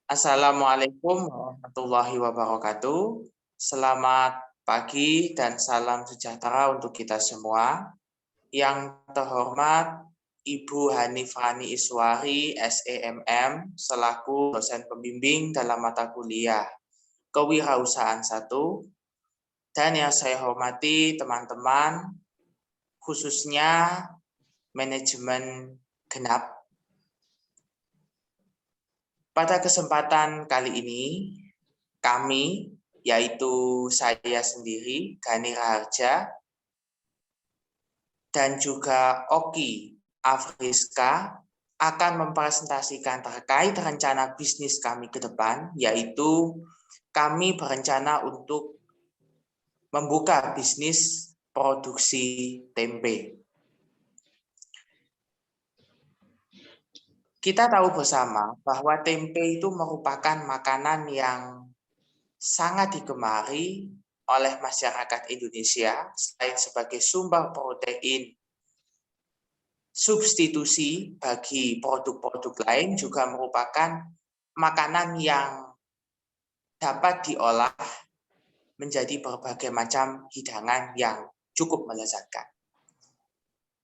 Assalamualaikum warahmatullahi wabarakatuh. Selamat pagi dan salam sejahtera untuk kita semua. Yang terhormat Ibu Hanifani Iswari, SEMM, selaku dosen pembimbing dalam mata kuliah Kewirausahaan 1. Dan yang saya hormati teman-teman, khususnya manajemen genap. Pada kesempatan kali ini, kami, yaitu saya sendiri, Gani Raharja, dan juga Oki Afriska, akan mempresentasikan terkait rencana bisnis kami ke depan, yaitu kami berencana untuk membuka bisnis produksi tempe. Kita tahu bersama bahwa tempe itu merupakan makanan yang sangat digemari oleh masyarakat Indonesia selain sebagai sumber protein substitusi bagi produk-produk lain, juga merupakan makanan yang dapat diolah menjadi berbagai macam hidangan yang cukup melezatkan.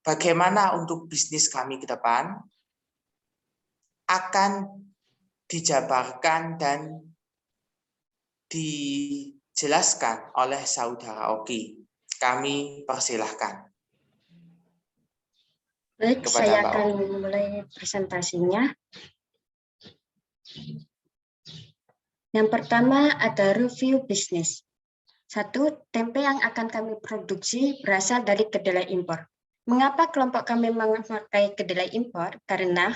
Bagaimana untuk bisnis kami ke depan? Akan dijabarkan dan dijelaskan oleh saudara Oki. Kami persilahkan. Baik, saya akan memulai presentasinya. Yang pertama ada review bisnis. 1. Tempe yang akan kami produksi berasal dari kedelai impor. Mengapa kelompok kami memakai kedelai impor? Karena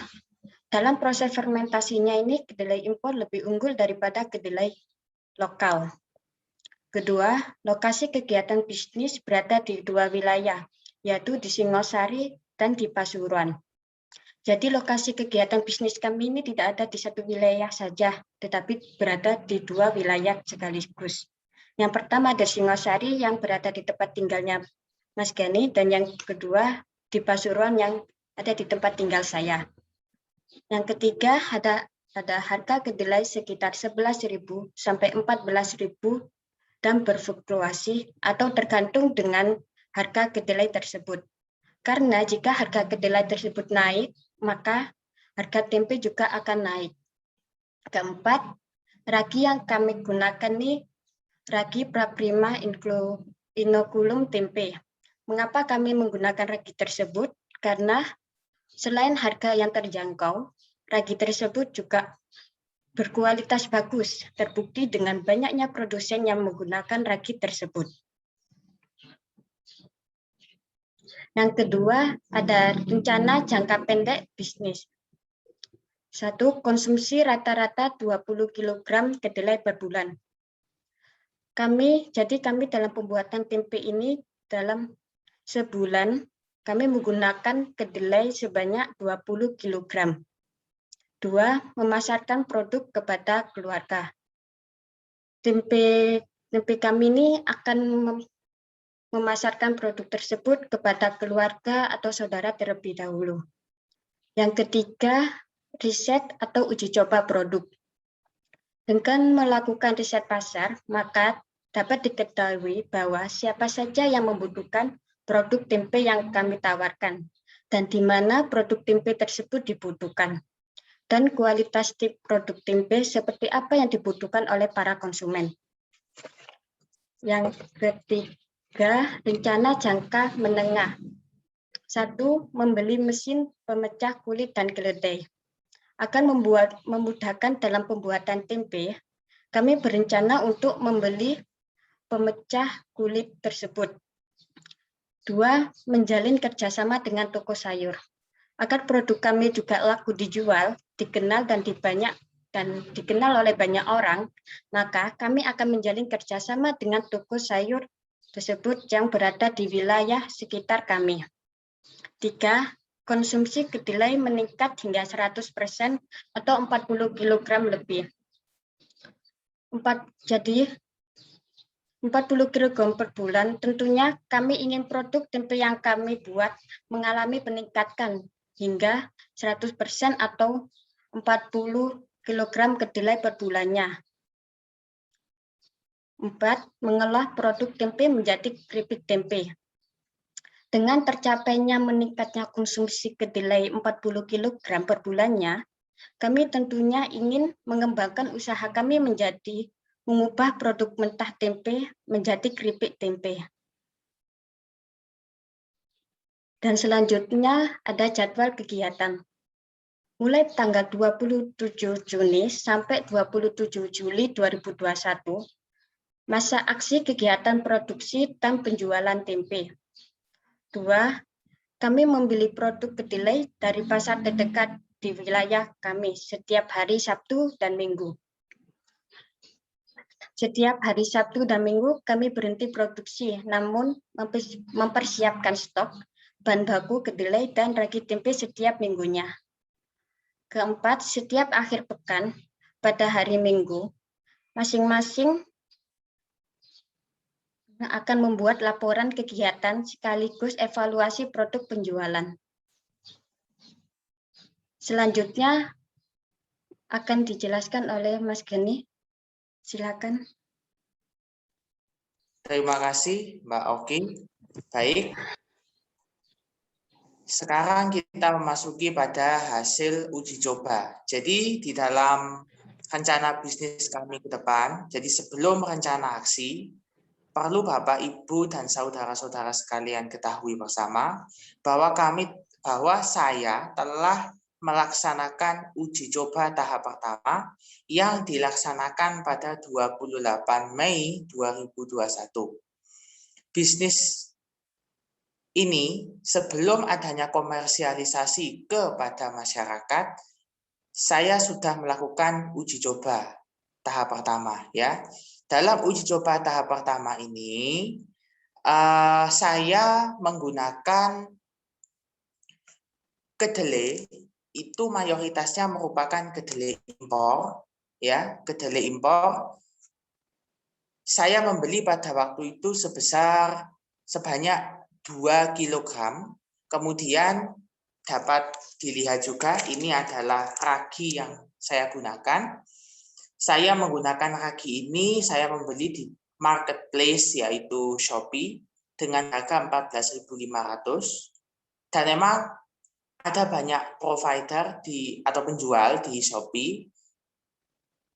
dalam proses fermentasinya ini kedelai impor lebih unggul daripada kedelai lokal. Kedua, lokasi kegiatan bisnis berada di 2 wilayah, yaitu di Singosari dan di Pasuruan. Jadi lokasi kegiatan bisnis kami ini tidak ada di satu wilayah saja, tetapi berada di 2 wilayah sekaligus. Yang pertama ada Singosari yang berada di tempat tinggalnya Mas Gani, dan yang kedua di Pasuruan yang ada di tempat tinggal saya. Yang ketiga ada harga kedelai sekitar 11.000 sampai 14.000 dan berfluktuasi atau tergantung dengan harga kedelai tersebut. Karena jika harga kedelai tersebut naik, maka harga tempe juga akan naik. Keempat, ragi yang kami gunakan ini ragi Praprima Inokulum tempe. Mengapa kami menggunakan ragi tersebut? Karena selain harga yang terjangkau, ragi tersebut juga berkualitas bagus, terbukti dengan banyaknya produsen yang menggunakan ragi tersebut. Yang kedua, ada rencana jangka pendek bisnis. 1. Konsumsi rata-rata 20 kg kedelai per bulan. Kami dalam pembuatan tempe ini dalam sebulan kami menggunakan kedelai sebanyak 20 kg. 2. Memasarkan produk kepada keluarga. Tempe kami ini akan memasarkan produk tersebut kepada keluarga atau saudara terlebih dahulu. Yang ketiga, riset atau uji coba produk. Dengan melakukan riset pasar, maka dapat diketahui bahwa siapa saja yang membutuhkan produk tempe yang kami tawarkan, dan di mana produk tempe tersebut dibutuhkan, dan kualitas tip produk tempe seperti apa yang dibutuhkan oleh para konsumen. Yang ketiga, rencana jangka menengah. 1. Membeli mesin pemecah kulit dan keledai. Akan memudahkan dalam pembuatan tempe, kami berencana untuk membeli pemecah kulit tersebut. 2. Menjalin kerjasama dengan toko sayur. Agar produk kami juga laku dijual, dikenal oleh banyak orang, maka kami akan menjalin kerjasama dengan toko sayur tersebut yang berada di wilayah sekitar kami. 3. Konsumsi kedelai meningkat hingga 100% atau 40 kg lebih. 40 kg per bulan, tentunya kami ingin produk tempe yang kami buat mengalami peningkatan hingga 100% atau 40 kg kedelai per bulannya. 4. Mengolah produk tempe menjadi keripik tempe. Dengan tercapainya meningkatnya konsumsi kedelai 40 kg per bulannya, kami tentunya ingin mengembangkan usaha kami menjadi mengubah produk mentah tempe menjadi keripik tempe. Dan selanjutnya ada jadwal kegiatan. Mulai tanggal 27 Juni sampai 27 Juli 2021, masa aksi kegiatan produksi dan penjualan tempe. 2. Kami membeli produk kedelai dari pasar terdekat di wilayah kami setiap hari Sabtu dan Minggu. Setiap hari Sabtu dan Minggu kami berhenti produksi, namun mempersiapkan stok bahan baku kedelai dan ragi tempe setiap minggunya. 4. Setiap akhir pekan pada hari Minggu, masing-masing akan membuat laporan kegiatan sekaligus evaluasi produk penjualan. Selanjutnya akan dijelaskan oleh Mas Geni. Silakan. Terima kasih, Mbak Oki. Baik. Sekarang kita memasuki pada hasil uji coba. Jadi di dalam rencana bisnis kami ke depan, jadi sebelum rencana aksi, perlu Bapak, Ibu, dan saudara-saudara sekalian ketahui bersama bahwa saya telah melaksanakan uji coba tahap pertama yang dilaksanakan pada 28 Mei 2021. Bisnis ini sebelum adanya komersialisasi kepada masyarakat, saya sudah melakukan uji coba tahap pertama, ya. Dalam uji coba tahap pertama ini, saya menggunakan kedelai itu mayoritasnya merupakan kedelai impor, ya, kedelai impor. Saya membeli pada waktu itu sebanyak 2 kg. Kemudian dapat dilihat juga ini adalah ragi yang saya gunakan. Saya menggunakan ragi ini, saya membeli di marketplace yaitu Shopee dengan harga 14.500. Dan memang ada banyak provider atau penjual di Shopee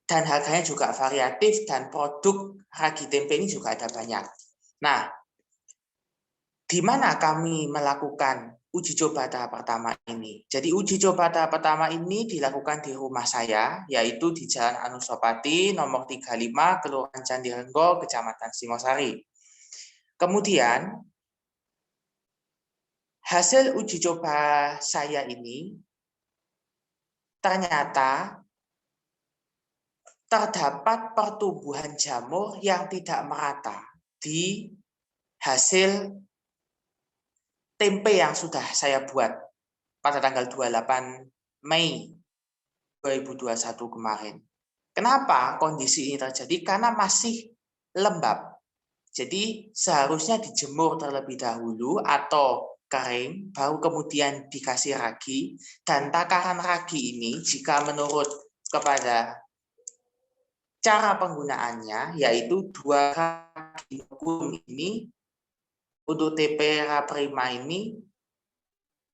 dan harganya juga variatif dan produk ragi tempe ini juga ada banyak. Nah, di mana kami melakukan uji coba tahap pertama ini? Jadi uji coba tahap pertama ini dilakukan di rumah saya, yaitu di Jalan Anusapati nomor 35, Kelurahan Candirenggo, Kecamatan Singosari. Kemudian, hasil uji coba saya ini ternyata terdapat pertumbuhan jamur yang tidak merata di hasil tempe yang sudah saya buat pada tanggal 28 Mei 2021 kemarin. Kenapa kondisi ini terjadi? Karena masih lembab. Jadi seharusnya dijemur terlebih dahulu atau kering, baru kemudian dikasih ragi. Dan takaran ragi ini jika menurut kepada cara penggunaannya, yaitu 2 ragi ini untuk TP Prima ini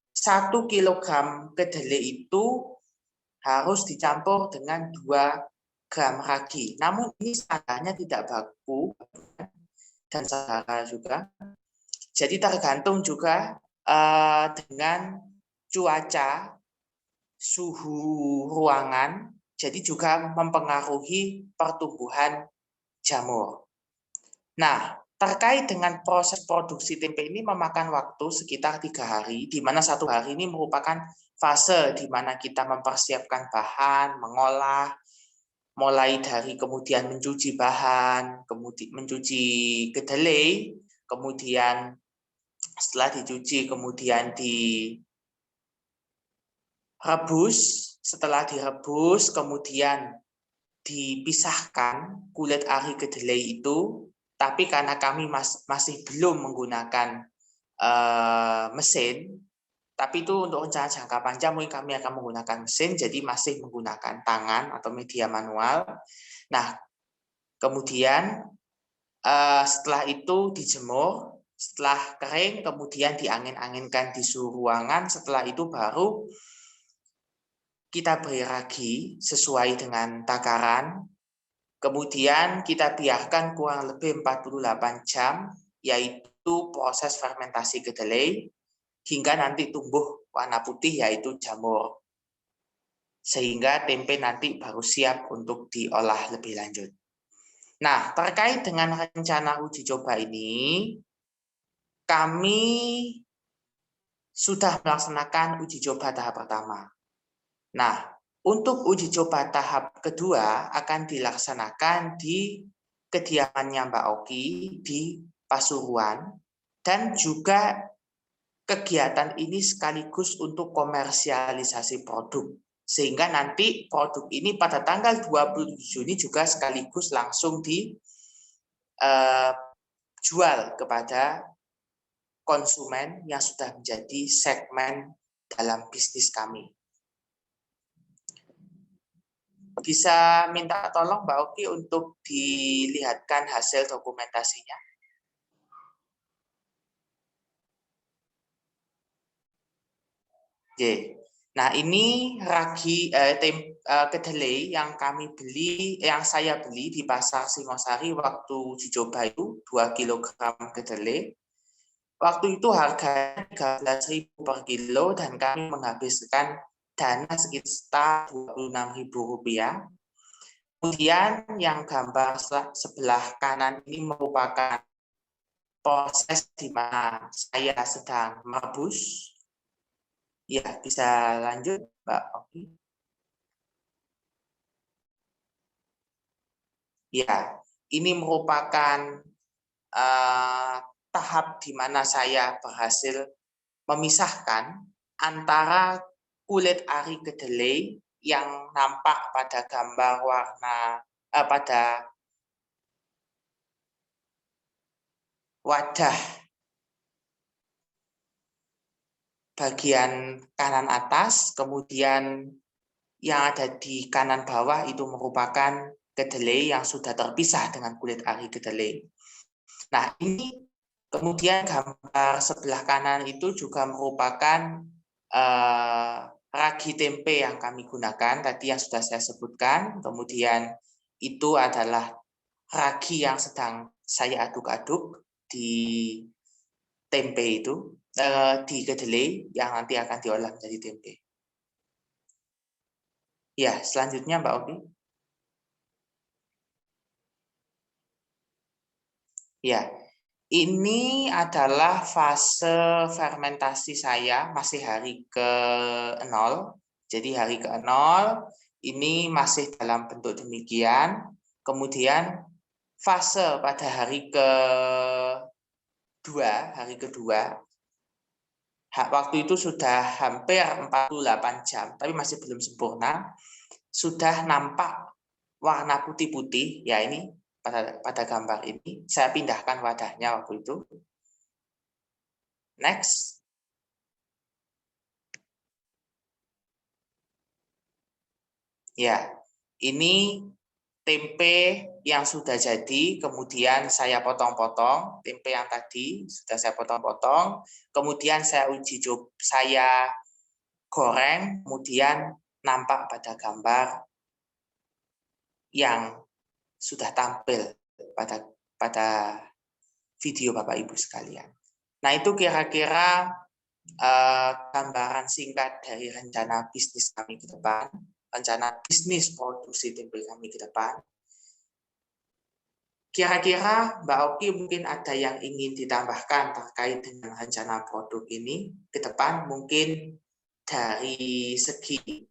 1 kg kedelai itu harus dicampur dengan 2 gram ragi. Namun ini standarnya tidak baku dan saudara juga. Jadi tergantung juga dengan cuaca, suhu ruangan, jadi juga mempengaruhi pertumbuhan jamur. Nah, terkait dengan proses produksi tempe ini memakan waktu sekitar 3 hari, di mana 1 hari ini merupakan fase di mana kita mempersiapkan bahan, mengolah, mulai dari kemudian mencuci bahan, kemudian mencuci kedelai, kemudian setelah dicuci kemudian direbus, setelah direbus kemudian dipisahkan kulit ari kedelai itu. Tapi karena kami masih belum menggunakan mesin, Tapi itu untuk rencana jangka panjang mungkin kami akan menggunakan mesin, jadi masih menggunakan tangan atau media manual. Nah, kemudian setelah itu dijemur, setelah kering kemudian diangin-anginkan di suhu ruangan. Setelah itu baru kita beri ragi sesuai dengan takaran. Kemudian kita biarkan kurang lebih 48 jam, yaitu proses fermentasi kedelai, hingga nanti tumbuh warna putih yaitu jamur. Sehingga tempe nanti baru siap untuk diolah lebih lanjut. Nah, terkait dengan rencana uji coba ini, kami sudah melaksanakan uji coba tahap pertama. Nah, untuk uji coba tahap kedua akan dilaksanakan di kediamannya Mbak Oki di Pasuruan, dan juga kegiatan ini sekaligus untuk komersialisasi produk. Sehingga nanti produk ini pada tanggal 27 Juni juga sekaligus langsung dijual kepada konsumen yang sudah menjadi segmen dalam bisnis kami. Bisa minta tolong Mbak Oki untuk dilihatkan hasil dokumentasinya. Oke. Nah, ini ragi kedelai yang saya beli di pasar Singosari waktu uji coba itu 2 kg kedelai. Waktu itu harganya 13.000 per kilo dan kami menghabiskan dana sekitar Rp26.000. Kemudian yang gambar sebelah kanan ini merupakan proses di mana saya sedang merebus. Ya, bisa lanjut, Mbak Oki. Ya, ini merupakan tahap di mana saya berhasil memisahkan antara kulit ari kedelai yang nampak pada gambar pada wadah bagian kanan atas, kemudian yang ada di kanan bawah itu merupakan kedelai yang sudah terpisah dengan kulit ari kedelai. Nah, ini kemudian gambar sebelah kanan itu juga merupakan ragi tempe yang kami gunakan tadi yang sudah saya sebutkan. Kemudian itu adalah ragi yang sedang saya aduk-aduk di tempe itu, di kedelai yang nanti akan diolah menjadi tempe. Ya, selanjutnya Mbak Oki. Ya, ini adalah fase fermentasi saya masih hari ke-0. Jadi hari ke-0 ini masih dalam bentuk demikian. Kemudian fase pada hari kedua, waktu itu sudah hampir 48 jam, tapi masih belum sempurna. Sudah nampak warna putih-putih, ya ini pada gambar ini. Saya pindahkan wadahnya waktu itu. Next. Ya, ini tempe yang sudah jadi, kemudian saya potong-potong. Tempe yang tadi sudah saya potong-potong, kemudian saya goreng, kemudian nampak pada gambar yang sudah tampil pada video Bapak Ibu sekalian. Nah, itu kira-kira gambaran singkat dari rencana bisnis kami ke depan, rencana bisnis produksi tempe kami ke depan. Kira-kira Mbak Oki mungkin ada yang ingin ditambahkan terkait dengan rencana produk ini ke depan, mungkin dari segi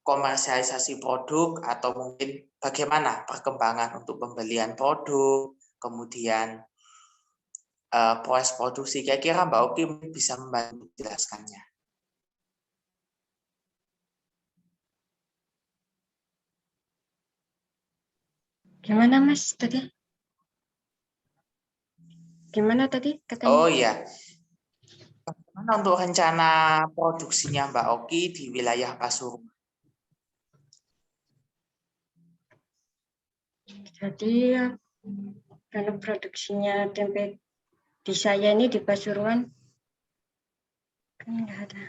komersialisasi produk atau mungkin bagaimana perkembangan untuk pembelian produk, kemudian proses produksi. Kira-kira Mbak Oki bisa membantu menjelaskannya. Gimana Mas tadi? Gimana tadi katanya? Oh iya. Bagaimana untuk rencana produksinya Mbak Oki di wilayah Pasuruan? Jadi karena produksinya tempe di saya ini di Pasuruan kan nggak ada.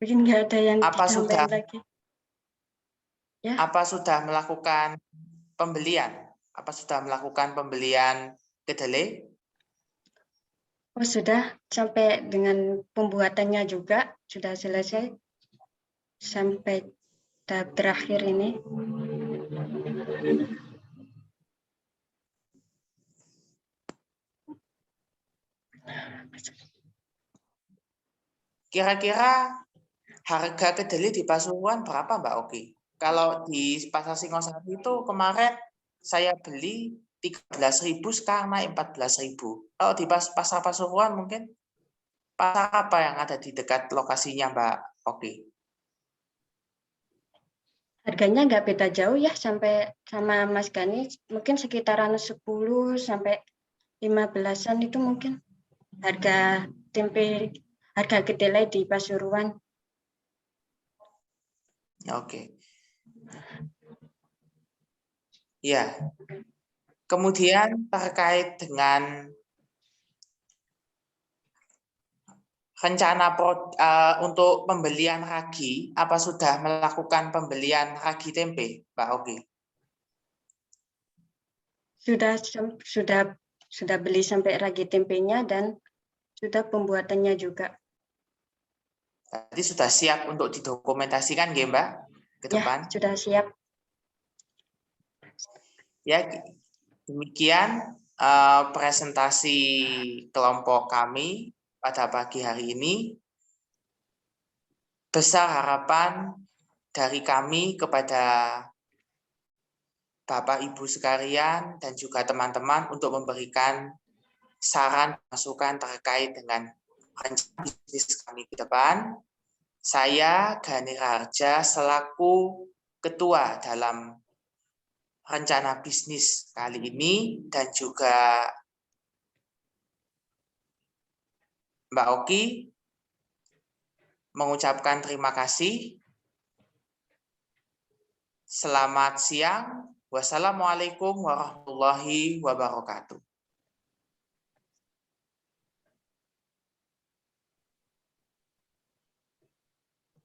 Mungkin nggak ada yang ditambahin lagi. Ya. Apa sudah melakukan pembelian? Apa sudah melakukan pembelian kedelai? Oh, sudah sampai dengan pembuatannya juga sudah selesai sampai tahap terakhir ini. Kira-kira harga kedelai di Pasuruan berapa Mbak Oki? Kalau di Pasar Singosari itu kemarin saya beli 13.000 sekarang naik 14.000. Kalau di Pasar Pasuruan mungkin pasar apa yang ada di dekat lokasinya Mbak Oki? Harganya nggak beda jauh ya sampai sama Mas Gani, mungkin sekitaran 10 sampai 15-an itu mungkin harga tempe, harga kedelai di Pasuruan. Oke. Ya. Kemudian terkait dengan rencana untuk pembelian ragi, apa sudah melakukan pembelian ragi tempe, Mbak Oki? Sudah beli sampai ragi tempenya dan sudah pembuatannya juga. Jadi sudah siap untuk didokumentasikan, ya, Mbak, ke depan? Ya, sudah siap. Ya, demikian presentasi kelompok kami pada pagi hari ini. Besar harapan dari kami kepada Bapak Ibu sekalian dan juga teman-teman untuk memberikan saran masukan terkait dengan rencana bisnis kami ke depan. Saya Gani Raharja selaku ketua dalam rencana bisnis kali ini dan juga Mbak Oki mengucapkan terima kasih. Selamat siang. Wassalamualaikum warahmatullahi wabarakatuh.